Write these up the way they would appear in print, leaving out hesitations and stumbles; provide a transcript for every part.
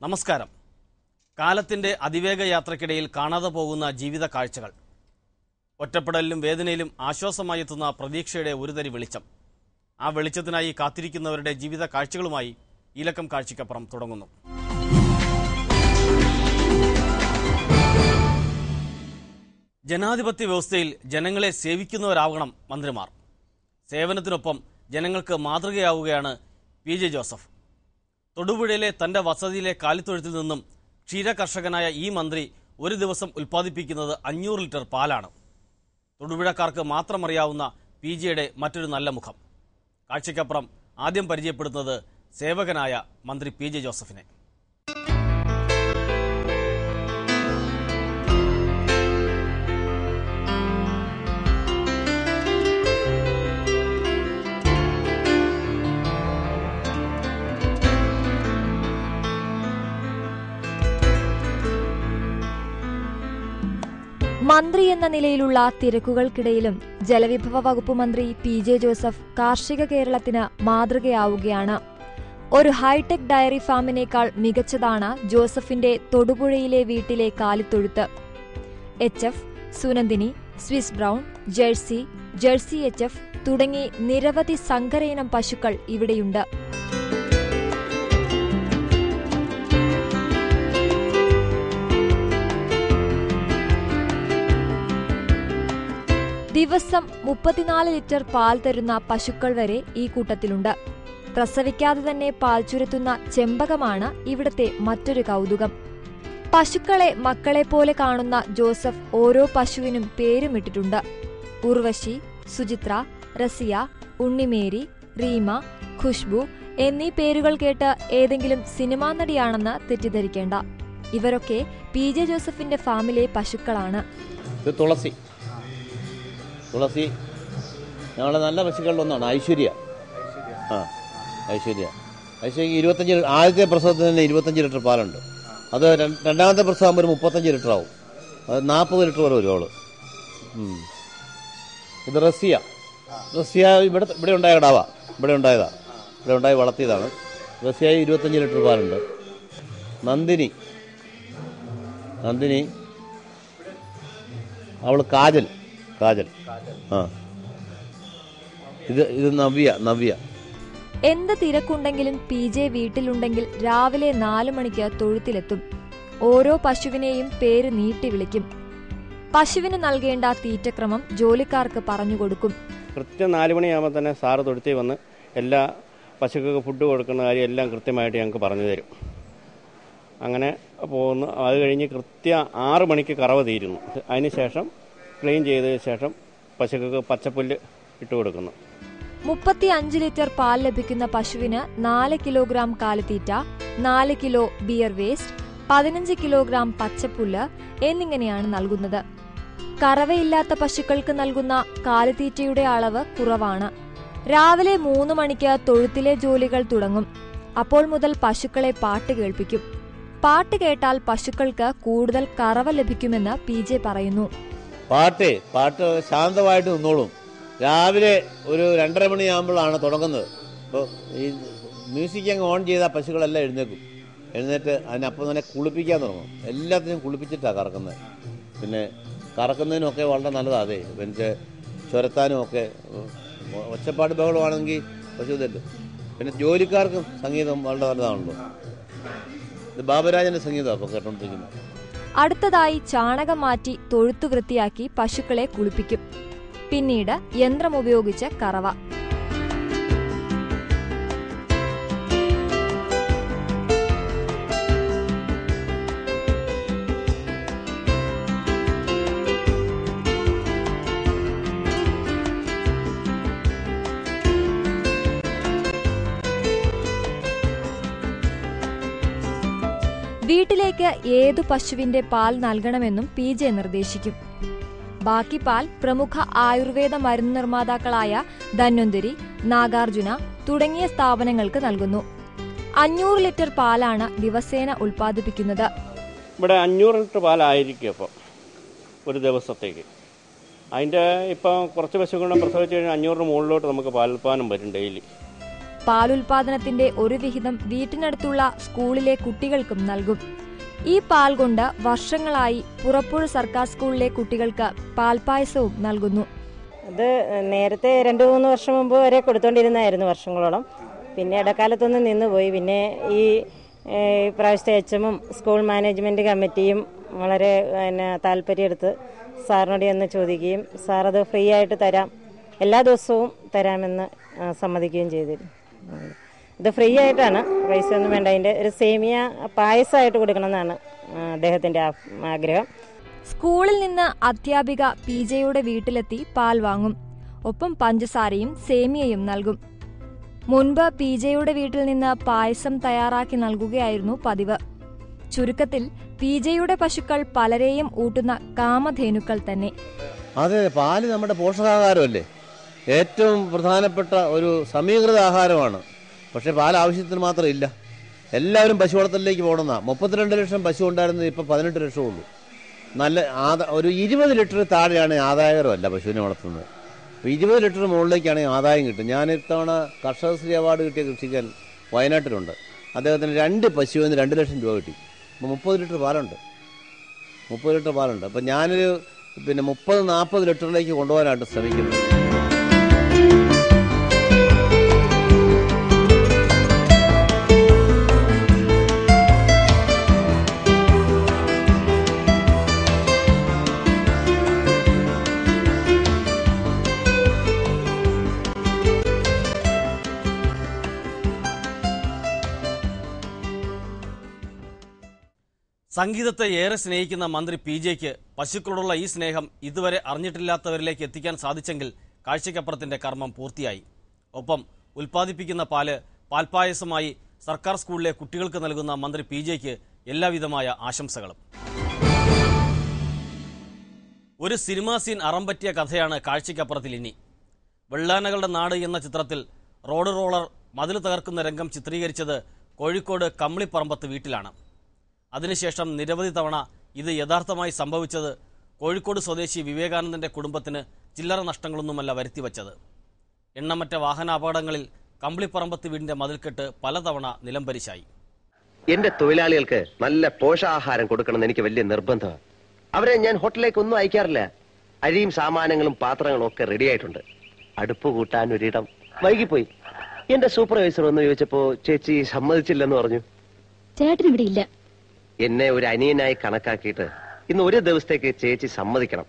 നമസ്കാരം. കാലത്തിൻ്റെ അതിവേഗ യാത്രക്കിടയിൽ കാണാതെ പോകുന്ന ജീവിത കാഴ്ചകൾ, ഒറ്റപ്പെടലിലും വേദനയിലും ആശ്വാസമായി എത്തുന്ന പ്രതീക്ഷയുടെ ഒരു തരി വെളിച്ചം. ആ വെളിച്ചത്തിനായി കാത്തിരിക്കുന്നവരുടെ ജീവിത കാഴ്ചകളുമായി ഈ ലക്കം കാഴ്ചയ്ക്കപ്പുറം തുടങ്ങുന്നു. ജനാധിപത്യ വ്യവസ്ഥയിൽ ജനങ്ങളെ സേവിക്കുന്നവരാവണം മന്ത്രിമാർ. സേവനത്തിനൊപ്പം ജനങ്ങൾക്ക് മാതൃകയാവുകയാണ് പി ജെ ജോസഫ്. തൊടുപുഴയിലെ തൻ്റെ വസതിയിലെ കാലിത്തൊഴുത്തിൽ നിന്നും ക്ഷീരകർഷകനായ ഈ മന്ത്രി ഒരു ദിവസം ഉൽപ്പാദിപ്പിക്കുന്നത് 500 ലിറ്റർ പാലാണ്. തൊടുപുഴക്കാർക്ക് മാത്രം അറിയാവുന്ന പി ജിയുടെ മറ്റൊരു നല്ല മുഖം. കാഴ്ചയ്ക്കപ്പുറം ആദ്യം പരിചയപ്പെടുത്തുന്നത് സേവകനായ മന്ത്രി പി ജെ ജോസഫിനെ. മന്ത്രി എന്ന നിലയിലുള്ള തിരക്കുകൾക്കിടയിലും ജലവിഭവ വകുപ്പ് മന്ത്രി പി ജെ ജോസഫ് കാർഷിക കേരളത്തിന് മാതൃകയാവുകയാണ്. ഒരു ഹൈടെക് ഡയറി ഫാമിനേക്കാൾ മികച്ചതാണ് ജോസഫിന്റെ തൊടുപുഴയിലെ വീട്ടിലെ കാലിത്തൊഴുത്ത്. HF, Sunandini, Swiss brown, jersey, jersey HF തുടങ്ങി നിരവധി സങ്കരയിനം പശുക്കൾ ഇവിടെയുണ്ട്. ദിവസം 34 ലിറ്റർ പാൽ തരുന്ന പശുക്കൾ വരെ ഈ കൂട്ടത്തിലുണ്ട്. പ്രസവിക്കാതെ തന്നെ പാൽ ചുരത്തുന്ന ചെമ്പകമാണ് ഇവിടത്തെ മറ്റൊരു കൗതുകം. പശുക്കളെ മക്കളെപ്പോലെ കാണുന്ന ജോസഫ് ഓരോ പശുവിനും പേരുമിട്ടിട്ടുണ്ട്. ഉർവശി, സുചിത്ര, റസിയ, ഉണ്ണിമേരി, റീമ, ഖുഷ്ബു എന്നീ പേരുകൾ കേട്ട് ഏതെങ്കിലും സിനിമാ നടിയാണെന്ന് തെറ്റിദ്ധരിക്കേണ്ട. ഇവരൊക്കെ പി ജെ ജോസഫിന്റെ ഫാമിലെ പശുക്കളാണ്. തുളസി ഞങ്ങളുടെ നല്ല പശുക്കളിലൊന്നാണ്. ഐശ്വര്യ 25 ആദ്യത്തെ പ്രസവത്തിന് തന്നെ 25 ലിറ്റർ പാലുണ്ട്. അത് രണ്ടാമത്തെ പ്രസവം ഒരു 35 ലിറ്റർ ആവും. അത് 40 ലിറ്റർ വരെ വരും അവള്. ഇത് റസിയ ഇവിടെ ഉണ്ടായ കിടാവാ. ഇവിടെ ഉണ്ടായി വളർത്തിയതാണ്. റസിയ 25 ലിറ്റർ പാലുണ്ട്. നന്ദിനി അവള് കാജൽ. ഇത് നവ്യ. എന്ത് തിരക്കുണ്ടെങ്കിലും പി ജെ വീട്ടിലുണ്ടെങ്കിൽ രാവിലെ 4 മണിക്ക് തൊഴുത്തിലെത്തും. ഓരോ പശുവിനെയും പേര് നീട്ടി വിളിക്കും. പശുവിന് നൽകേണ്ട തീറ്റക്രമം ജോലിക്കാർക്ക് പറഞ്ഞുകൊടുക്കും. കൃത്യം 4 മണിയാകുമ്പോൾ തന്നെ സാറ് തൊഴുത്തിൽ വന്ന് എല്ലാ പശുക്കൾക്ക് ഫുഡ് കൊടുക്കുന്ന കാര്യം എല്ലാം കൃത്യമായിട്ട് ഞങ്ങൾക്ക് പറഞ്ഞു തരും. അങ്ങനെ പോകുന്നു. അത് കഴിഞ്ഞ് കൃത്യം 6 മണിക്ക് കറവ തീരുന്നു. അതിനുശേഷം ക്ലീൻ ചെയ്തതിന് ശേഷം പശുക്കൾക്ക് പച്ചപ്പുല്ല് ഇട്ട് കൊടുക്കുന്നു. 35 ലിറ്റർ പാൽ ലഭിക്കുന്ന പശുവിന് 4 കിലോഗ്രാം കാലിത്തീറ്റ, 4 കിലോ ബിയർ വേസ്റ്റ്, 15 കിലോഗ്രാം പച്ചപ്പുല്ല് എന്നിങ്ങനെയാണ് നൽകുന്നത്. കറവയില്ലാത്ത പശുക്കൾക്ക് നൽകുന്ന കാലിത്തീറ്റയുടെ അളവ് കുറവാണ്. രാവിലെ 3 മണിക്ക് തൊഴുത്തിലെ ജോലികൾ തുടങ്ങും. അപ്പോൾ മുതൽ പശുക്കളെ പാട്ട് കേൾപ്പിക്കും. പാട്ട് കേട്ടാൽ പശുക്കൾക്ക് കൂടുതൽ കറവ ലഭിക്കുമെന്ന് പി ജെ പറയുന്നു. പാട്ട് ശാന്തമായിട്ട് നിന്നോളും. രാവിലെ ഒരു 2:30 മണിയാകുമ്പോഴാണ് തുടങ്ങുന്നത്. അപ്പോൾ ഈ മ്യൂസിക് അങ്ങ് ഓൺ ചെയ്താൽ പശുക്കളെല്ലാം എഴുന്നേറ്റ് അതിനപ്പം തന്നെ കുളിപ്പിക്കാൻ തുടങ്ങും. എല്ലാത്തിനും കുളിപ്പിച്ചിട്ടാണ് കറക്കുന്നത്. പിന്നെ കറക്കുന്നതിനൊക്കെ വളരെ നല്ലതാണ്. അതെ, പിന്നെ ചുരത്താനും ഒക്കെ ഒച്ചപ്പാട് ബഹളമാണെങ്കിൽ പശു ഇതല്ലോ. പിന്നെ ജോലിക്കാർക്കും സംഗീതം വളരെ നല്ലതാണല്ലോ. ഇത് ബാബുരാജന്റെ സംഗീതമാണ് അപ്പോൾ കേട്ടോണ്ടിരിക്കുന്നത്. അടുത്തതായി ചാണകം മാറ്റി തൊഴുത്തു വൃത്തിയാക്കി പശുക്കളെ കുളിപ്പിക്കും. പിന്നീട് യന്ത്രമുപയോഗിച്ച് കറവ. വീട്ടിലേക്ക് ഏതു പശുവിന്റെ പാൽ നൽകണമെന്നും പി ജെ നിർദ്ദേശിക്കും. ബാക്കി പാൽ പ്രമുഖ ആയുർവേദ മരുന്ന് നിർമ്മാതാക്കളായ ധന്വന്തരി, നാഗാർജുന തുടങ്ങിയ സ്ഥാപനങ്ങൾക്ക് നൽകുന്നു. 500 ലിറ്റർ പാലാണ് ദിവസേന ഉൽപ്പാദിപ്പിക്കുന്നത്. ഇവിടെ 500 ലിറ്റർ പാലായിരിക്കും ഇപ്പോൾ ഒരു ദിവസത്തേക്ക്. അതിൻ്റെ ഇപ്പം കുറച്ച് പശുക്കളുടെ പ്രസവിച്ച് കഴിഞ്ഞാൽ 500 മുകളിലോട്ട് നമുക്ക് പാലുൽപ്പാദനം വരും ഡെയിലി. പാലുൽപാദനത്തിന്റെ ഒരു വിഹിതം വീട്ടിനടുത്തുള്ള സ്കൂളിലെ കുട്ടികൾക്കും നൽകും. ഈ പാൽ കൊണ്ട് വർഷങ്ങളായി പുറപ്പുഴ സർക്കാർ സ്കൂളിലെ കുട്ടികൾക്ക് പാൽപായസവും നൽകുന്നു. അത് നേരത്തെ 2-3 വർഷം മുമ്പ് വരെ കൊടുത്തോണ്ടിരുന്നായിരുന്നു വർഷങ്ങളോളം. പിന്നെ ഇടക്കാലത്തൊന്നും നിന്നുപോയി. പിന്നെ ഈ പ്രാവശ്യത്തെ HM-ഉം സ്കൂൾ മാനേജ്മെൻറ്റ് കമ്മിറ്റിയും വളരെ താല്പര്യം എടുത്ത് സാറിനോട് എന്ന് ചോദിക്കുകയും സാറത് ഫ്രീ ആയിട്ട് തരാം, എല്ലാ ദിവസവും തരാമെന്ന് സമ്മതിക്കുകയും ചെയ്തിരുന്നു. ഇത് ഫ്രീ ആയിട്ടാണ്, പൈസ ഒന്നും വേണ്ട. അതിൻ്റെ ഒരു സേമിയ പായസമായിട്ട് കൊടുക്കണമെന്നാണ് അദ്ദേഹത്തിൻ്റെ ആഗ്രഹം. സ്കൂളിൽ നിന്ന് അധ്യാപിക PJയുടെ വീട്ടിലെത്തി പാൽ വാങ്ങും. ഒപ്പം പഞ്ചസാരയും സേമിയയും നൽകും. മുൻപ് PJയുടെ വീട്ടിൽ നിന്ന് പായസം തയ്യാറാക്കി നൽകുകയായിരുന്നു പതിവ്. ചുരുക്കത്തിൽ PJയുടെ പശുക്കൾ പലരെയും ഊട്ടുന്ന കാമധേനുക്കൾ തന്നെ. അതെ, പാല് നമ്മുടെ പോഷകാഹാരമല്ലേ, ഏറ്റവും പ്രധാനപ്പെട്ട ഒരു സമീകൃത ആഹാരമാണ്. പക്ഷേ പാൽ ആവശ്യത്തിന് മാത്രം ഇല്ല. എല്ലാവരും പശു വളർത്തലിലേക്ക് പോകണമെന്നാണ്. 32 ലക്ഷം പശു ഉണ്ടായിരുന്നത് ഇപ്പോൾ 18 ലക്ഷമുള്ളൂ. നല്ല ഒരു 20 ലിറ്റർ താഴെയാണ് ആദായകരമല്ല പശുവിനെ വളർത്തുന്നത്. അപ്പോൾ 20 ലിറ്റർ മുകളിലേക്കാണെങ്കിൽ ആദായം കിട്ടും. ഞാൻ ഇത്തവണ കർഷകശ്രീ അവാർഡ് കിട്ടിയ കൃഷിക്കൻ വയനാട്ടിലുണ്ട്. അദ്ദേഹത്തിന് 2 പശുവിന് 2 ലക്ഷം രൂപ കിട്ടി. അപ്പോൾ 30 ലിറ്റർ പാലുണ്ട്. അപ്പോൾ ഞാനൊരു 30-40 ലിറ്ററിലേക്ക് കൊണ്ടുപോകാനായിട്ട് ശ്രമിക്കുന്നത്. സംഗീതത്തെ ഏറെ സ്നേഹിക്കുന്ന മന്ത്രി PJയ്ക്ക് പശുക്കളോടുള്ള ഈ സ്നേഹം ഇതുവരെ അറിഞ്ഞിട്ടില്ലാത്തവരിലേക്ക് എത്തിക്കാൻ സാധിച്ചെങ്കിൽ കാഴ്ചയ്ക്കപ്പുറത്തിന്റെ കർമ്മം പൂർത്തിയായി. ഒപ്പം ഉൽപ്പാദിപ്പിക്കുന്ന പാല് പാൽപായസമായി സർക്കാർ സ്കൂളിലെ കുട്ടികൾക്ക് നൽകുന്ന മന്ത്രി PJയ്ക്ക് എല്ലാവിധമായ ആശംസകളും. ഒരു സിനിമാ സീൻ അറമ്പറ്റിയ കഥയാണ് കാഴ്ചയ്ക്കപ്പുറത്തിൽ ഇനി. വെള്ളാനകളുടെ നാട് എന്ന ചിത്രത്തിൽ റോഡ് റോളർ മതിൽ തകർക്കുന്ന രംഗം ചിത്രീകരിച്ചത് കോഴിക്കോട് കമ്മിളിപ്പറമ്പത്ത് വീട്ടിലാണ്. അതിനുശേഷം നിരവധി തവണ ഇത് യഥാർത്ഥമായി സംഭവിച്ചത് കോഴിക്കോട് സ്വദേശി വിവേകാനന്ദന്റെ കുടുംബത്തിന് ചില്ലറ നഷ്ടങ്ങളൊന്നുമല്ല വരുത്തിവച്ചത്. എണ്ണമറ്റ വാഹനാപകടങ്ങളിൽ കമ്പിളിപ്പറമ്പത്ത് വീടിന്റെ മതിൽക്കെട്ട് പലതവണ നിലംപരിശായി. എന്റെ തൊഴിലാളികൾക്ക് നല്ല പോഷകാഹാരം കൊടുക്കണമെന്ന് എനിക്ക് വലിയ നിർബന്ധമാണ്. അവരെ ഞാൻ ഹോട്ടലിലേക്ക് ഒന്നും അയക്കാറില്ല. അരിയും സാമാനങ്ങളും പാത്രങ്ങളും ഒക്കെ റെഡി ആയിട്ടുണ്ട്. അടുപ്പ് കൂട്ടാൻ ഒരിടം വൈകിപ്പോയി. എന്റെ സൂപ്പർവൈസർ ഒന്ന് ചോദിച്ചപ്പോ ചേച്ചി സമ്മതിച്ചില്ലെന്ന് പറഞ്ഞു. ചേട്ടൻ ഇവിടെ ഇല്ല. എന്നെ ഒരു അനിയനായി കണക്കാക്കിയിട്ട് ഇന്ന് ഒരു ദിവസത്തേക്ക് ചേച്ചി സമ്മതിക്കണം.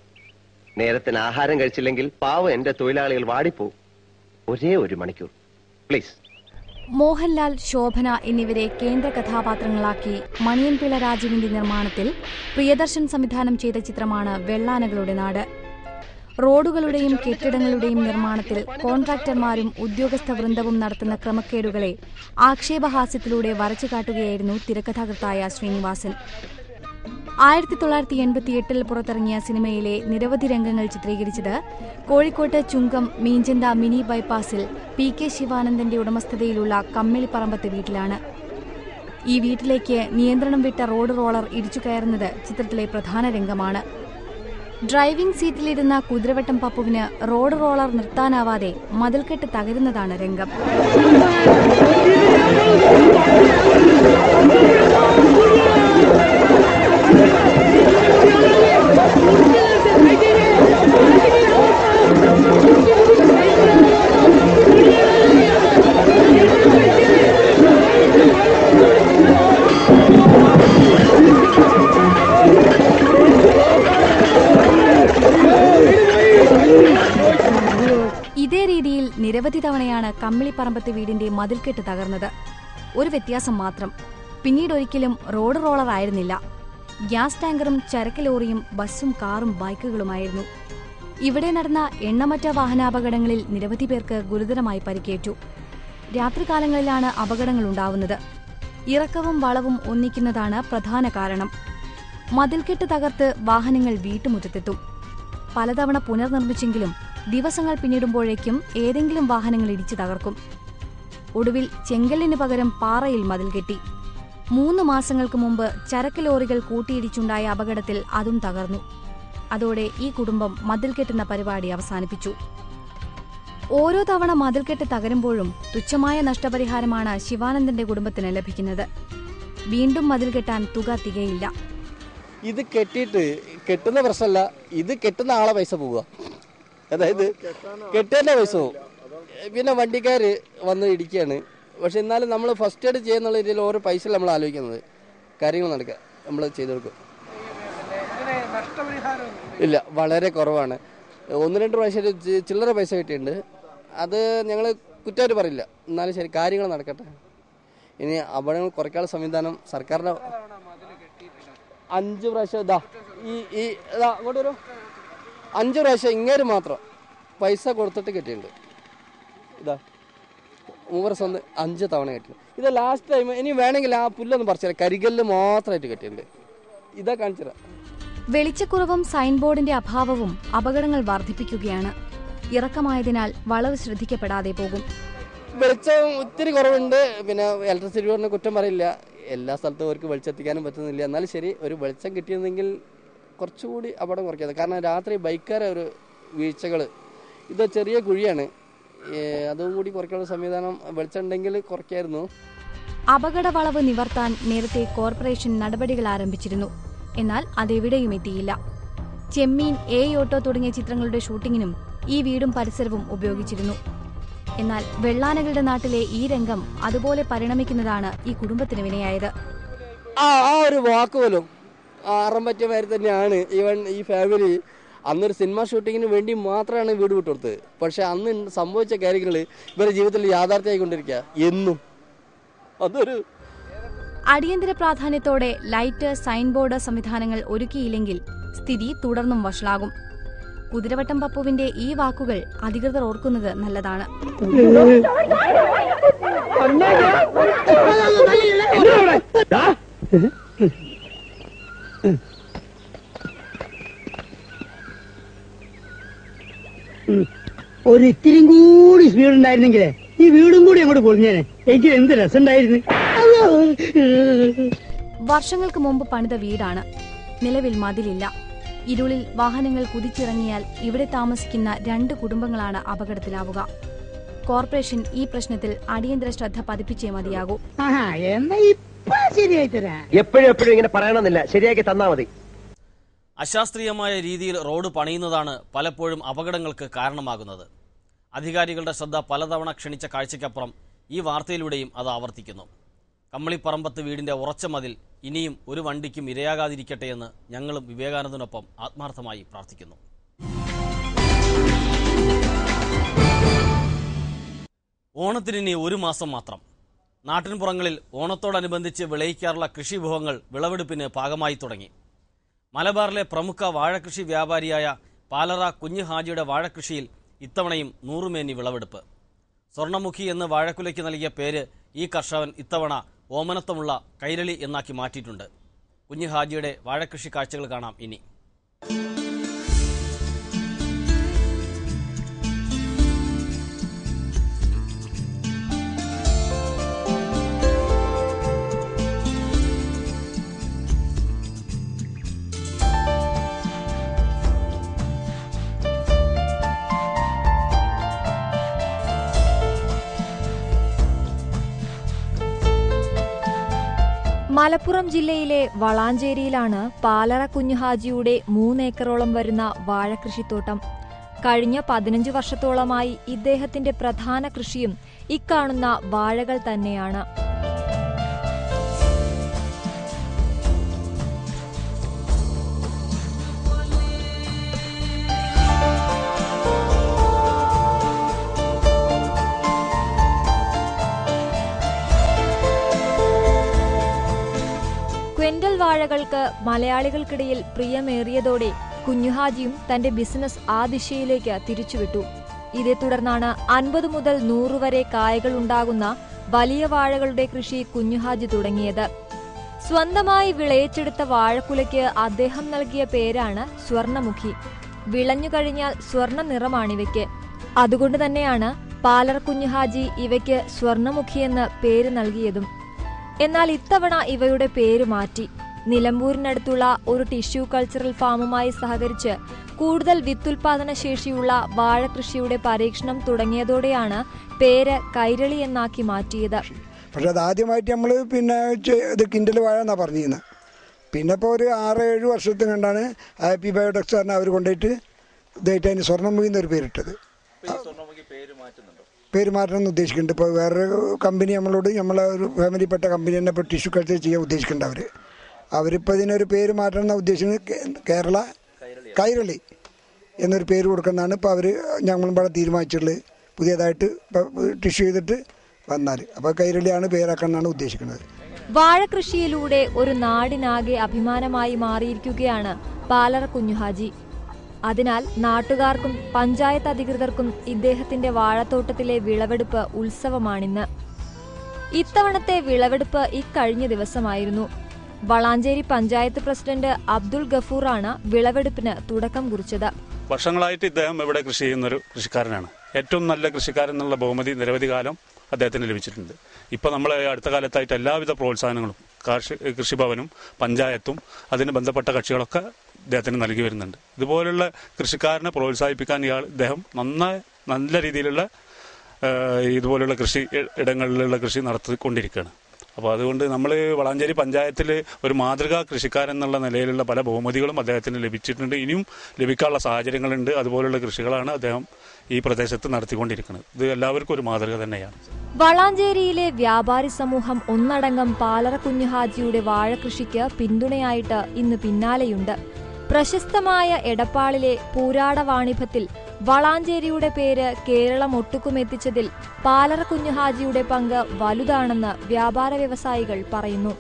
നേരത്തിന് ആഹാരം കഴിച്ചില്ലെങ്കിൽ പാവം എന്റെ തൊഴിലാളികൾ വാടിപ്പോവും. ഒരേ 1 മണിക്കൂർ പ്ലീസ്. മോഹൻലാൽ, ശോഭന എന്നിവരെ കേന്ദ്ര കഥാപാത്രങ്ങളാക്കി മണിയൻപിള്ള രാജുവിന്റെ നിർമ്മാണത്തിൽ പ്രിയദർശൻ സംവിധാനം ചെയ്ത ചിത്രമാണ് വെള്ളാനകളുടെ നാട്. റോഡുകളുടെയും കെട്ടിടങ്ങളുടെയും നിർമ്മാണത്തിൽ കോൺട്രാക്ടർമാരും ഉദ്യോഗസ്ഥ വൃന്ദവും നടത്തുന്ന ക്രമക്കേടുകളെ ആക്ഷേപഹാസ്യത്തിലൂടെ വരച്ചുകാട്ടുകയായിരുന്നു തിരക്കഥാകൃത്തായ ശ്രീനിവാസൻ. 1988 പുറത്തിറങ്ങിയ സിനിമയിലെ നിരവധി രംഗങ്ങൾ ചിത്രീകരിച്ചത് കോഴിക്കോട്ട് ചുങ്കം മീഞ്ചന്ത മിനി ബൈപ്പാസിൽ PK ശിവാനന്ദന്റെ ഉടമസ്ഥതയിലുള്ള കമ്മിളിപ്പറമ്പത്ത് വീട്ടിലാണ്. ഈ വീട്ടിലേക്ക് നിയന്ത്രണം വിട്ട റോഡ് റോളർ ഇടിച്ചു കയറുന്നത് ചിത്രത്തിലെ പ്രധാന രംഗമാണ്. ഡ്രൈവിംഗ് സീറ്റിലിരുന്ന കുതിരവട്ടം പപ്പുവിന് റോഡ് റോളർ നിർത്താനാവാതെ മതിൽക്കെട്ട് തകരുന്നതാണ് രംഗം. ഇതേ രീതിയിൽ നിരവധി തവണയാണ് കമ്മിളിപ്പറമ്പത്ത് വീടിന്റെ മതിൽക്കെട്ട് തകർന്നത്. ഒരു വ്യത്യാസം മാത്രം, പിന്നീടൊരിക്കലും റോഡ് റോളർ ആയിരുന്നില്ല. ഗ്യാസ് ടാങ്കറും ചരക്ക് ലോറിയും ബസ്സും കാറും ബൈക്കുകളുമായിരുന്നു. ഇവിടെ നടന്ന എണ്ണമറ്റ വാഹനാപകടങ്ങളിൽ നിരവധി പേർക്ക് ഗുരുതരമായി പരിക്കേറ്റു. രാത്രികാലങ്ങളിലാണ് അപകടങ്ങൾ ഉണ്ടാവുന്നത്. ഇറക്കവും വളവും ഒന്നിക്കുന്നതാണ് പ്രധാന കാരണം. മതിൽക്കെട്ട് തകർത്ത് വാഹനങ്ങൾ വീട്ടുമുറ്റത്തെത്തും. പലതവണ പുനർനിർമ്മിച്ചെങ്കിലും ദിവസങ്ങൾ പിന്നിടുമ്പോഴേക്കും ഏതെങ്കിലും വാഹനങ്ങൾ ഇടിച്ചു തകർക്കും. ഒടുവിൽ ചെങ്കല്ലിന് പകരം പാറയിൽ മതിൽ കെട്ടി. 3 മാസങ്ങൾക്ക് മുമ്പ് ചരക്ക് ലോറികൾ കൂട്ടിയിടിച്ചുണ്ടായ അപകടത്തിൽ അതും തകർന്നു. അതോടെ ഈ കുടുംബം മതിൽ കെട്ടുന്ന പരിപാടി അവസാനിപ്പിച്ചു. ഓരോ തവണ മതിൽക്കെട്ട് തകരുമ്പോഴും തുച്ഛമായ നഷ്ടപരിഹാരമാണ് ശിവാനന്ദന്റെ കുടുംബത്തിന് ലഭിക്കുന്നത്. വീണ്ടും മതിൽ കെട്ടാൻ തുക തികയില്ല. ഇത് കെട്ടുന്ന പ്രശ്നമല്ല, ഇത് കെട്ടുന്ന ആളെ പൈസ പോവുക, അതായത് കെട്ടേണ്ട പൈസ പോകും. പിന്നെ വണ്ടിക്കാർ വന്ന് ഇടിക്കുകയാണ്. പക്ഷെ എന്നാലും നമ്മൾ ഫസ്റ്റ് എയ്ഡ് ചെയ്യുന്നുള്ള രീതിയിൽ ഓരോ പൈസ നമ്മൾ ആലോചിക്കുന്നത് കാര്യങ്ങൾ നടക്കുക നമ്മൾ ചെയ്തു കൊടുക്കും. ഇല്ല, വളരെ കുറവാണ്. 1-2 പ്രാവശ്യം ചില്ലറ പൈസ കിട്ടിയിട്ടുണ്ട്. അത് ഞങ്ങൾ കുറ്റമായിട്ട് പറയില്ല, എന്നാലും ശരി കാര്യങ്ങൾ നടക്കട്ടെ. ഇനി അപകടങ്ങൾ കുറയ്ക്കാനുള്ള സംവിധാനം സർക്കാരിൻ്റെ 5 പ്രാവശ്യം അങ്ങോട്ട് വരും 5 പ്രാവശ്യം ഇങ്ങേര് മാത്രം പൈസ കൊടുത്തിട്ട് കിട്ടിയിട്ടുണ്ട്. ഇതാ 3 സ്വന്തം 5 തവണ കിട്ടിയിട്ടുണ്ട്. ഇത് ലാസ്റ്റ് ടൈം. ഇനി വേണമെങ്കിൽ ആ പുല്ലൊന്ന് പറിച്ചാൽ കരികല്ല് മാത്രമായിട്ട് കിട്ടിയിട്ടുണ്ട്. ഇതാ കാണിച്ചത്. വെളിച്ചക്കുറവും സൈൻ ബോർഡിന്റെ അഭാവവും അപകടങ്ങൾ വർദ്ധിപ്പിക്കുകയാണ്. ഇറക്കമായതിനാൽ വളവ് ശ്രദ്ധിക്കപ്പെടാതെ പോകും. വെളിച്ചം ഒത്തിരി കുറവുണ്ട്. പിന്നെ ഇലക്ട്രിസിറ്റി ബോർഡിനെ കുറ്റം പറയില്ല, എല്ലാ സ്ഥലത്തും അവർക്ക് വെളിച്ചെത്തിക്കാനും പറ്റുന്നില്ല. എന്നാലും ശരി, ഒരു വെളിച്ചം കിട്ടിയിരുന്നെങ്കിൽ കുറച്ചുകൂടി അപകടം കുറയ്ക്കാതെ. കാരണം രാത്രി ബൈക്കാരെ ഒരു വീഴ്ചകൾ, ഇത് ചെറിയ കുഴിയാണ്, അതും കൂടി കുറയ്ക്കാനുള്ള സംവിധാനം വെളിച്ചം ഉണ്ടെങ്കിൽ കുറയ്ക്കായിരുന്നു. അപകട വളവ് നിവർത്താൻ നേരത്തെ കോർപ്പറേഷൻ നടപടികൾ ആരംഭിച്ചിരുന്നു. എന്നാൽ അതെവിടെയും എത്തിയില്ല. ചെമ്മീൻ, ഓട്ടോ തുടങ്ങിയ ചിത്രങ്ങളുടെ ഷൂട്ടിങ്ങിനും ഈ വീടും പരിസരവും ഉപയോഗിച്ചിരുന്നു. എന്നാൽ വെള്ളാനകളുടെ നാട്ടിലെ ഈ രംഗം അതുപോലെ പരിണമിക്കുന്നതാണ് ഈ കുടുംബത്തിന് വിനയായത്. ആ ഒരു വാക്ക് പോലും അറം പറ്റിയ മാതിരി തന്നെയാണ് ഈ ഫാമിലി. അന്നൊരു സിനിമ ഷൂട്ടിങ്ങിന് വേണ്ടി മാത്രമാണ് വീട് വിട്ടുകൊടുത്തത്. പക്ഷെ അന്ന് സംഭവിച്ച കാര്യങ്ങൾ ഇവരുടെ ജീവിതത്തിൽ യാഥാർത്ഥ്യമായിക്കൊണ്ടിരിക്കുക എന്നും. അതൊരു അടിയന്തര പ്രാധാന്യത്തോടെ ലൈറ്റ്, സൈൻ ബോർഡ് സംവിധാനങ്ങൾ ഒരുക്കിയില്ലെങ്കിൽ സ്ഥിതി തുടർന്നും വഷളാകും. കുതിരവട്ടം പപ്പുവിന്റെ ഈ വാക്കുകൾ അധികൃതർ ഓർക്കുന്നത് നല്ലതാണ്. ഒരിത്തിരി കൂടി സ്പീഡ് ഉണ്ടായിരുന്നെങ്കിലേ ഈ വീടും കൂടി അങ്ങോട്ട് പൊളിഞ്ഞേനെ. എനിക്ക് എന്ത് രസമുണ്ടായിരുന്നു. വർഷങ്ങൾക്ക് മുമ്പ് പണിത വീടാണ്. നിലവിൽ മതിലില്ല. ഇരുളിൽ വാഹനങ്ങൾ കുതിച്ചിറങ്ങിയാൽ ഇവിടെ താമസിക്കുന്ന 2 കുടുംബങ്ങളാണ് അപകടത്തിലാവുക. കോർപ്പറേഷൻ ഈ പ്രശ്നത്തിൽ അടിയന്തര ശ്രദ്ധ പതിപ്പിച്ചേ മതിയാകൂ. എപ്പോഴും ഇങ്ങനെ പറയണമെന്നില്ല, ശരിയാക്കി തന്നാ മതി. അശാസ്ത്രീയമായ രീതിയിൽ റോഡ് പണിയുന്നതാണ് പലപ്പോഴും അപകടങ്ങൾക്ക് കാരണമാകുന്നത്. അധികാരികളുടെ ശ്രദ്ധ പലതവണ ക്ഷണിച്ച കാഴ്ചയ്ക്കപ്പുറം ഈ വാർത്തയിലൂടെയും അത് ആവർത്തിക്കുന്നു. കമ്മിളിപ്പറമ്പത്ത് വീടിന്റെ ഉറച്ച മതിൽ ഇനിയും ഒരു വണ്ടിക്കും ഇരയാകാതിരിക്കട്ടെ എന്ന് ഞങ്ങളും വിവേകാനന്ദനൊപ്പം ആത്മാർത്ഥമായി പ്രാർത്ഥിക്കുന്നു. ഓണത്തിനി 1 മാസം മാത്രം. നാട്ടിൻപുറങ്ങളിൽ ഓണത്തോടനുബന്ധിച്ച് വിളയിക്കാറുള്ള കൃഷിവിഭവങ്ങൾ വിളവെടുപ്പിന് പാകമായി തുടങ്ങി. മലബാറിലെ പ്രമുഖ വാഴകൃഷി വ്യാപാരിയായ പാലറ കുഞ്ഞ് ഹാജിയുടെ വാഴകൃഷിയിൽ ഇത്തവണയും 100 മേനി വിളവെടുപ്പ്. സ്വർണ്ണമുഖി എന്ന് വാഴക്കുലയ്ക്ക് നൽകിയ പേര് ഈ കർഷകൻ ഇത്തവണ ഓമനത്വമുള്ള കൈരളി എന്നാക്കി മാറ്റിയിട്ടുണ്ട്. കുഞ്ഞ് ഹാജിയുടെ വാഴകൃഷി കാഴ്ചകൾ കാണാം ഇനി. മലപ്പുറം ജില്ലയിലെ വളാഞ്ചേരിയിലാണ് പാലറ കുഞ്ഞുഹാജിയുടെ 3 ഏക്കറോളം വരുന്ന വാഴകൃഷിത്തോട്ടം. കഴിഞ്ഞ 15 വർഷത്തോളമായി ഇദ്ദേഹത്തിന്റെ പ്രധാന കൃഷിയും ഇക്കാണുന്ന വാഴകൾ തന്നെയാണ്. ക്വിന്റൽ വാഴകൾക്ക് മലയാളികൾക്കിടയിൽ പ്രിയമേറിയതോടെ കുഞ്ഞുഹാജിയും തന്റെ ബിസിനസ് ആ ദിശയിലേക്ക് തിരിച്ചുവിട്ടു. ഇതേ തുടർന്നാണ് 50 മുതൽ 100 വരെ കായകൾ ഉണ്ടാകുന്ന വലിയ വാഴകളുടെ കൃഷി കുഞ്ഞുഹാജി തുടങ്ങിയത്. സ്വന്തമായി വിളയിച്ചെടുത്ത വാഴക്കുലയ്ക്ക് അദ്ദേഹം നൽകിയ പേരാണ് സ്വർണ്ണമുഖി. വിളഞ്ഞുകഴിഞ്ഞാൽ സ്വർണ്ണ നിറമാണിവയ്ക്ക്. അതുകൊണ്ട് തന്നെയാണ് പാലർ കുഞ്ഞുഹാജി ഇവയ്ക്ക് സ്വർണ്ണമുഖിയെന്ന് പേര് നൽകിയതും. എന്നാൽ ഇത്തവണ ഇവയുടെ പേര് മാറ്റി. നിലമ്പൂരിനടുത്തുള്ള ഒരു ടിഷ്യൂ കൾച്ചറൽ ഫാമുമായി സഹകരിച്ച് കൂടുതൽ വിത്തുൽപാദന ശേഷിയുള്ള വാഴകൃഷിയുടെ പരീക്ഷണം തുടങ്ങിയതോടെയാണ് പേര് കൈരളി എന്നാക്കി മാറ്റിയത്. പക്ഷെ അത് ആദ്യമായിട്ട് നമ്മൾ പിന്നെ ഇത് കിൻഡൽ വാഴ എന്നാണ് പറഞ്ഞിരുന്നത്. പിന്നെ ഇപ്പോൾ ഒരു 6-7 വർഷത്തിന് കണ്ടാണ് ഹാപ്പി ബയോടെക്സ് പറഞ്ഞാൽ അവർ കൊണ്ടുപോയിട്ട് ഇതായിട്ട് അതിന് സ്വർണ്ണമുഖി എന്നൊരു പേരിട്ടത്. പേര് മാറ്റണമെന്ന് ഉദ്ദേശിക്കുന്നുണ്ട്. ഇപ്പോൾ വേറൊരു കമ്പനി നമ്മളെ ഒരു ഫാമിലിപ്പെട്ട കമ്പനി തന്നെ ഇപ്പോൾ ടിഷ്യൂ കൾച്ചർ ചെയ്യാൻ ഉദ്ദേശിക്കുന്നുണ്ട്. അവരിപ്പോൾ ഇതിനൊരു പേര് മാറ്റണം എന്നാണ് ഉദ്ദേശിക്കുന്നത്. കേരള കൈരളി എന്നൊരു പേര് കൊടുക്കുന്നതാണ് ഇപ്പോൾ അവർ ഞങ്ങളിവിടെ തീരുമാനിച്ചിട്ടുള്ളത്. പുതിയതായിട്ട് ടിഷ്യൂ ചെയ്തിട്ട് വന്നാൽ അപ്പോൾ കൈരളിയാണ് പേരാക്കാനാണ് ഉദ്ദേശിക്കുന്നത്. വാഴകൃഷിയിലൂടെ ഒരു നാടിനാകെ അഭിമാനമായി മാറിയിരിക്കുകയാണ് പാലറ കുഞ്ഞുഹാജി. അതിനാൽ നാട്ടുകാർക്കും പഞ്ചായത്ത് അധികൃതർക്കും ഇദ്ദേഹത്തിന്റെ വാഴത്തോട്ടത്തിലെ വിളവെടുപ്പ് ഉത്സവമാണിന്ന്. ഇത്തവണത്തെ വിളവെടുപ്പ് ഇക്കഴിഞ്ഞ ദിവസമായിരുന്നു. വളാഞ്ചേരി പഞ്ചായത്ത് പ്രസിഡന്റ് അബ്ദുൾ ഗഫൂറാണ് വിളവെടുപ്പിന് തുടക്കം കുറിച്ചത്. വർഷങ്ങളായിട്ട് ഇദ്ദേഹം ഇവിടെ കൃഷി ചെയ്യുന്നൊരു കൃഷിക്കാരനാണ്. ഏറ്റവും നല്ല കൃഷിക്കാരൻ എന്നുള്ള ബഹുമതി നിരവധി കാലം അദ്ദേഹത്തിന് ലഭിച്ചിട്ടുണ്ട്. ഇപ്പോൾ നമ്മൾ അടുത്ത കാലത്തായിട്ട് എല്ലാവിധ പ്രോത്സാഹനങ്ങളും കൃഷിഭവനും പഞ്ചായത്തും അതിന് ബന്ധപ്പെട്ട കക്ഷികളൊക്കെ ഇദ്ദേഹത്തിന് നൽകി വരുന്നുണ്ട്. ഇതുപോലുള്ള കൃഷിക്കാരനെ പ്രോത്സാഹിപ്പിക്കാൻ ഇദ്ദേഹം നല്ല രീതിയിലുള്ള ഇതുപോലുള്ള കൃഷി ഇടങ്ങളിലുള്ള കൃഷി നടത്തിക്കൊണ്ടിരിക്കുകയാണ്. അപ്പോൾ അതുകൊണ്ട് നമ്മൾ വളാഞ്ചേരി പഞ്ചായത്തിൽ ഒരു മാതൃകാ കൃഷിക്കാരൻ എന്നുള്ള നിലയിലുള്ള പല ബഹുമതികളും അദ്ദേഹത്തിന് ലഭിച്ചിട്ടുണ്ട്. ഇനിയും ലഭിക്കാനുള്ള സാഹചര്യങ്ങളുണ്ട്. അതുപോലുള്ള കൃഷികളാണ് അദ്ദേഹം ഈ പ്രദേശത്ത് നടത്തിക്കൊണ്ടിരിക്കുന്നത്. ഇത് എല്ലാവർക്കും ഒരു മാതൃക തന്നെയാണ്. വളാഞ്ചേരിയിലെ വ്യാപാരി സമൂഹം ഒന്നടങ്കം പാലറ കുഞ്ഞുഹാജിയുടെ വാഴകൃഷിക്ക് പിന്തുണയായിട്ട് ഇന്ന് പിന്നാലെയുണ്ട്. പ്രശസ്തമായ എടപ്പാളിലെ പൂരാട വാണിഭത്തിൽ വളാഞ്ചേരിയുടെ പേര് കേരളം ഒട്ടുക്കുമെത്തിച്ചതിൽ പാലറ കുഞ്ഞുഹാജിയുടെ പങ്ക് വലുതാണെന്ന് വ്യാപാര വ്യവസായികൾ പറയുന്നു.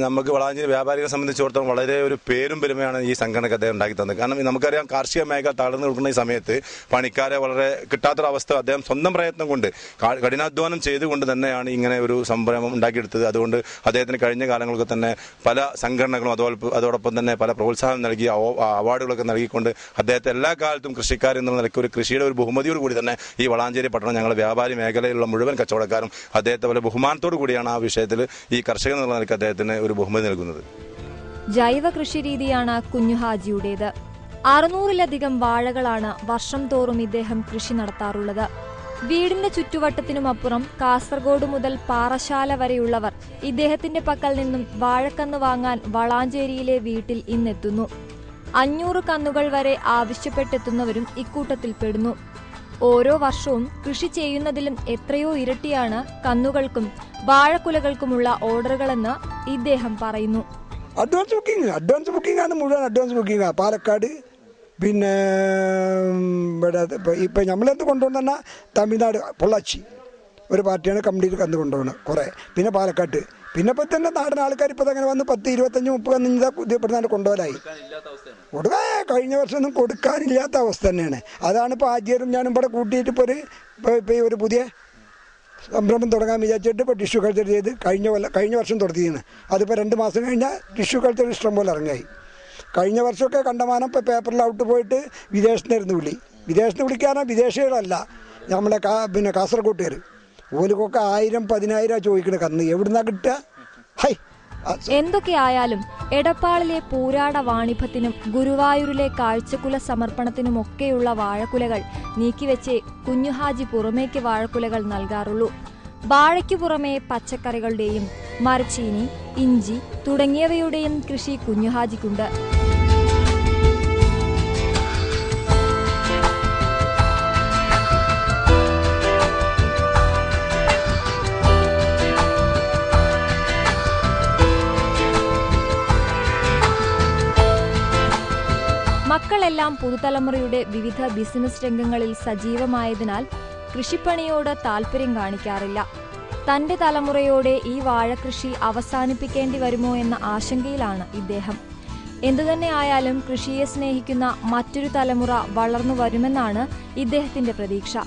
നമുക്ക് വളാഞ്ചേരി വ്യാപാരികളെ സംബന്ധിച്ചിടത്തോളം വളരെ ഒരു പേരും പെരുമയാണ് ഈ സംഘടനയ്ക്ക് അദ്ദേഹം ഉണ്ടാക്കി തന്നത്. കാരണം നമുക്കറിയാം, കാർഷിക മേഖല തളർന്നു നിൽക്കുന്ന ഈ സമയത്ത് പണിക്കാരെ വളരെ കിട്ടാത്തൊരവസ്ഥ അദ്ദേഹം സ്വന്തം പ്രയത്നം കൊണ്ട് കഠിനാധ്വാനം ചെയ്തുകൊണ്ട് തന്നെയാണ് ഇങ്ങനെ ഒരു സംരംഭം ഉണ്ടാക്കിയെടുത്തത്. അതുകൊണ്ട് അദ്ദേഹത്തിന് കഴിഞ്ഞ കാലങ്ങളൊക്കെ തന്നെ പല സംഘടനകളും അതോടൊപ്പം തന്നെ പല പ്രോത്സാഹനം നൽകി അവാർഡുകളൊക്കെ നൽകിക്കൊണ്ട് അദ്ദേഹത്തെ എല്ലാ കാലത്തും കൃഷിക്കാർ എന്നുള്ള നിലയ്ക്ക് ഒരു കൃഷിയുടെ ഒരു ബഹുമതിയോട് കൂടി തന്നെ ഈ വളാഞ്ചേരി പട്ടണം ഞങ്ങളുടെ വ്യാപാരി മേഖലയിലുള്ള മുഴുവൻ കച്ചവടക്കാരും അദ്ദേഹത്തെ വളരെ ബഹുമാനത്തോടു കൂടിയാണ് ആ വിഷയത്തിൽ ഈ കർഷകൻ എന്നുള്ള നിലയ്ക്ക് അദ്ദേഹത്തിന് ഒരു ബഹുമതി നൽകുന്നത്. ജൈവ കൃഷി രീതിയാണ് കുഞ്ഞുഹാജിയുടേത്. 600-ലധികം വാഴകളാണ് വർഷം തോറും ഇദ്ദേഹം കൃഷി നടത്താറുള്ളത്. വീടിന്റെ ചുറ്റുവട്ടത്തിനുമപ്പുറം കാസർഗോഡ് മുതൽ പാറശാല വരെയുള്ളവർ ഇദ്ദേഹത്തിന്റെ പക്കൽ നിന്നും വാഴക്കന്ന് വാങ്ങാൻ വളാഞ്ചേരിയിലെ വീട്ടിൽ ഇന്നെത്തുന്നു. 500 കന്നുകൾ വരെ ആവശ്യപ്പെട്ടെത്തുന്നവരും ഇക്കൂട്ടത്തിൽ പെടുന്നു. ഓരോ വർഷവും കൃഷി ചെയ്യുന്നതിലും എത്രയോ ഇരട്ടിയാണ് കന്നുകൾക്കും വാഴക്കുലകൾക്കുമുള്ള ഓർഡറുകളെന്ന് ഇദ്ദേഹം പറയുന്നു. അഡ്വാൻസ് ബുക്കിംഗ് ആണ്, മുഴുവൻ അഡ്വാൻസ് ബുക്കിംഗ്. പാലക്കാട്, പിന്നെ ഇവിടെ ഇപ്പം നമ്മളെന്ത് കൊണ്ടുപോകുന്ന തമിഴ്നാട് പൊള്ളാച്ചി ഒരു പാർട്ടിയാണ് കംപ്ലീറ്റ് കന്ന് കൊണ്ടുപോകുന്നത് കുറേ. പിന്നെ പാലക്കാട്ട്, പിന്നെ ഇപ്പം തന്നെ നാടൻ ആൾക്കാർ ഇപ്പം അങ്ങനെ വന്ന് 10, 25, 30 കന്ന് ഇവിടുന്നാണ് കൊണ്ടുപോകലായി. കഴിഞ്ഞ വർഷം ഒന്നും കൊടുക്കാനില്ലാത്ത അവസ്ഥ തന്നെയാണ്. അതാണ് ഇപ്പോൾ ആദ്യം ഞാനും ഇവിടെ കൂട്ടിയിട്ട് ഇപ്പോൾ ഒരു പുതിയ സംരംഭം തുടങ്ങാൻ വിചാരിച്ചിട്ട് ഇപ്പോൾ ടിഷ്യൂ കൾച്ചർ ചെയ്ത് കഴിഞ്ഞ വർഷം തുടങ്ങിയിരുന്നു. അതിപ്പോൾ 2 മാസം കഴിഞ്ഞാൽ ടിഷ്യൂ കൾച്ചർ ഇഷ്ടം പോലെ ഇറങ്ങായി. കഴിഞ്ഞ വർഷമൊക്കെ കണ്ടമാനം ഇപ്പോൾ പേപ്പറിൽ ഔട്ട് പോയിട്ട് വിദേശത്തുനിന്നായിരുന്നു വിദേശത്ത് വിളിക്കാനോ വിദേശികളല്ല, നമ്മളെ പിന്നെ കാസർഗോട്ടുകാർ ഓലിക്കൊക്കെ 1000-10,000 ചോദിക്കണ കന്ന് എവിടുന്നാ കിട്ടുക? ഹൈ, എന്തൊക്കെയായാലും എടപ്പാളിലെ പൂരാട വാണിഭത്തിനും ഗുരുവായൂരിലെ കാഴ്ചക്കുല സമർപ്പണത്തിനുമൊക്കെയുള്ള വാഴക്കുലകൾ നീക്കിവെച്ചേ കുഞ്ഞുഹാജി പുറമേക്ക് വാഴക്കുലകൾ നൽകാറുള്ളൂ. വാഴയ്ക്കു പുറമെ പച്ചക്കറികളുടെയും മരച്ചീനി, ഇഞ്ചി തുടങ്ങിയവയുടെയും കൃഷി കുഞ്ഞുഹാജിക്കുണ്ട്. മക്കളെല്ലാം പുതുതലമുറയുടെ വിവിധ ബിസിനസ് രംഗങ്ങളിൽ സജീവമായതിനാൽ കൃഷിപ്പണിയോട് താൽപര്യം കാണിക്കാറില്ല. തന്റെ തലമുറയോടെ ഈ വാഴകൃഷി അവസാനിപ്പിക്കേണ്ടി വരുമോ എന്ന ആശങ്കയിലാണ് ഇദ്ദേഹം. എന്തുതന്നെയായാലും കൃഷിയെ സ്നേഹിക്കുന്ന മറ്റൊരു തലമുറ വളർന്നു വരുമെന്നാണ് ഇദ്ദേഹത്തിന്റെ പ്രതീക്ഷ.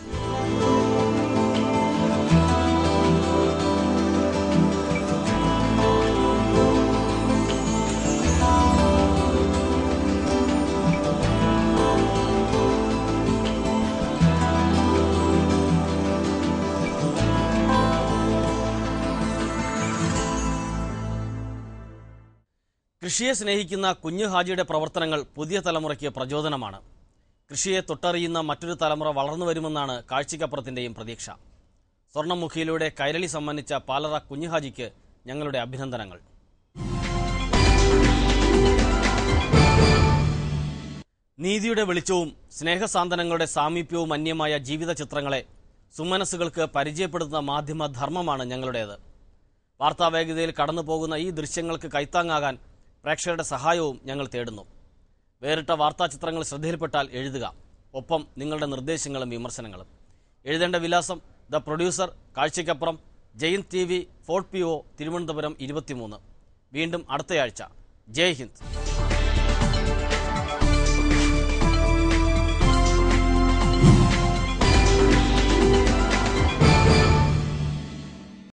കൃഷിയെ സ്നേഹിക്കുന്ന കുഞ്ഞു ഹാജിയുടെ പ്രവർത്തനങ്ങൾ പുതിയ തലമുറയ്ക്ക് പ്രചോദനമാണ്. കൃഷിയെ തൊട്ടറിയുന്ന മറ്റൊരു തലമുറ വളർന്നു വരുമെന്നാണ് കാഴ്ചയ്ക്കപ്പുറത്തിൻ്റെയും പ്രതീക്ഷ. സ്വർണ്ണമുഖിയിലൂടെ കൈരളി സമ്മാനിച്ച പാലറ കുഞ്ഞുഹാജിക്ക് ഞങ്ങളുടെ അഭിനന്ദനങ്ങൾ. നീതിയുടെ വെളിച്ചവും സ്നേഹസാന്ത്വനങ്ങളുടെ സാമീപ്യവും അന്യമായ ജീവിത ചിത്രങ്ങളെ സുമനസ്സുകൾക്ക് പരിചയപ്പെടുത്തുന്ന മാധ്യമ ധർമ്മമാണ് ഞങ്ങളുടേത്. വാർത്താവേഗതയിൽ കടന്നുപോകുന്ന ഈ ദൃശ്യങ്ങൾക്ക് കൈത്താങ്ങാകാൻ പ്രേക്ഷകരുടെ സഹായവും ഞങ്ങൾ തേടുന്നു. വേറിട്ട വാർത്താചിത്രങ്ങൾ ശ്രദ്ധയിൽപ്പെട്ടാൽ എഴുതുക. ഒപ്പം നിങ്ങളുടെ നിർദ്ദേശങ്ങളും വിമർശനങ്ങളും. എഴുതേണ്ട വിലാസം: the producer, Kazhchakkappuram, Jain TV, fort PO, Thiruvananthapuram 23. വീണ്ടും അടുത്തയാഴ്ച. ജയ് ഹിന്ദ്.